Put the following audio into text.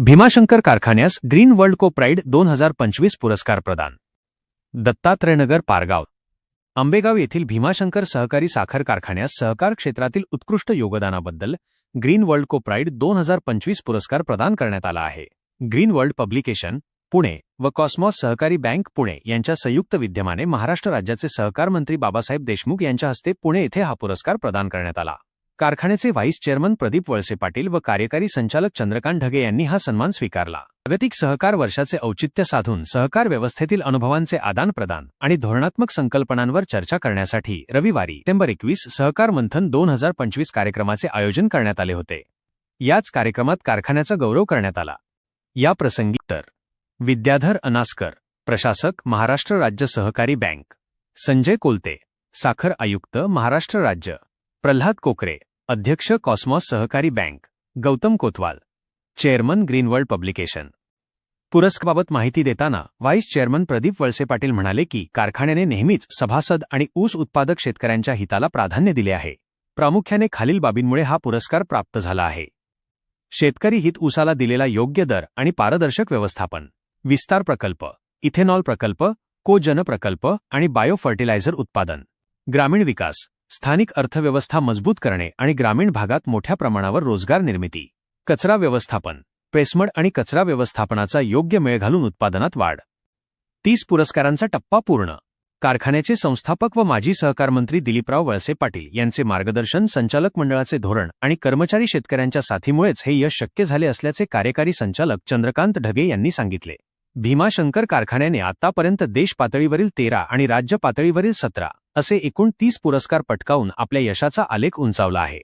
Bhimashankar कारखान्यास green world को pride 2025 पुरस्कार प्रदान. दत्तात्रयनगर पारगाव. आंबेगाव येथील भीमाशंकर सहकारी साखर कारखान्यास सहकार क्षेत्रातील उत्कृष्ट योगदानाबद्दल ग्रीन वर्ल्ड को प्राइड 2025 पुरस्कार प्रदान करण्यात आला आहे. ग्रीन वर्ल्ड पब्लिकेशन पुणे व कॉस्मॉस सहकारी बँक पुणे यांच्या संयुक्त विद्यमाने महाराष्ट्र राज्याचे सहकार मंत्री बाबासाहेब देशमुख यांच्या हस्ते पुणे येथे हा पुरस्कार प्रदान करण्यात आला. कारखान्याचे व्हाईस चेअरमन प्रदीप वळसे पाटील व कार्यकारी संचालक चंद्रकांत ढगे यांनी हा सन्मान स्वीकारला. जागतिक सहकार वर्षाचे औचित्य साधून सहकार व्यवस्थेतील अनुभवांचे आदानप्रदान आणि धोरणात्मक संकल्पनांवर चर्चा करण्यासाठी रविवारी डिसेंबर 21 सहकार मंथन 2025 कार्यक्रमाचे आयोजन करण्यात आले होते. याच कार्यक्रमात कारखान्याचा गौरव करण्यात आला. या प्रसंगी तर विद्याधर अनास्कर, प्रशासक महाराष्ट्र राज्य सहकारी बँक, संजय कोलते, साखर आयुक्त महाराष्ट्र राज्य, प्रल्हाद कोकरे, अध्यक्ष कॉस्मॉस सहकारी बँक, गौतम कोतवाल, चेअरमन ग्रीन वर्ल्ड पब्लिकेशन. पुरस्काराबाबत माहिती देताना व्हाईस चेअरमन प्रदीप वळसे पाटील म्हणाले की कारखान्याने नेहमीच सभासद आणि ऊस उत्पादक शेतकऱ्यांच्या हिताला प्राधान्य दिले आहे. प्रामुख्याने खालील बाबींमुळे हा पुरस्कार प्राप्त झाला आहे. शेतकरी हित ऊसाला दिलेला योग्य दर आणि पारदर्शक व्यवस्थापन, विस्तार प्रकल्प, इथेनॉल प्रकल्प, कोजन प्रकल्प आणि बायो फर्टिलायझर उत्पादन, ग्रामीण विकास, स्थानिक अर्थव्यवस्था मजबूत करणे आणि ग्रामीण भागात मोठ्या प्रमाणावर रोजगार निर्मिती, कचरा व्यवस्थापन, प्रेसमड आणि कचरा व्यवस्थापनाचा योग्य मेळ घालून उत्पादनात वाढ. 30 पुरस्कारांचा टप्पा पूर्ण. कारखान्याचे संस्थापक व माजी सहकार मंत्री दिलीपराव वळसे पाटील यांचे मार्गदर्शन, संचालक मंडळाचे धोरण आणि कर्मचारी शेतकऱ्यांच्या साथीमुळेच हे यश शक्य झाले असल्याचे कार्यकारी संचालक चंद्रकांत ढगे यांनी सांगितले. भीमाशंकर कारखान्याने आतापर्यंत देश पातळीवरील 13 आणि राज्य पातळीवरील 17 असे एकूण 30 पुरस्कार पटकावून आपल्या यशाचा आलेख उंचावला आहे.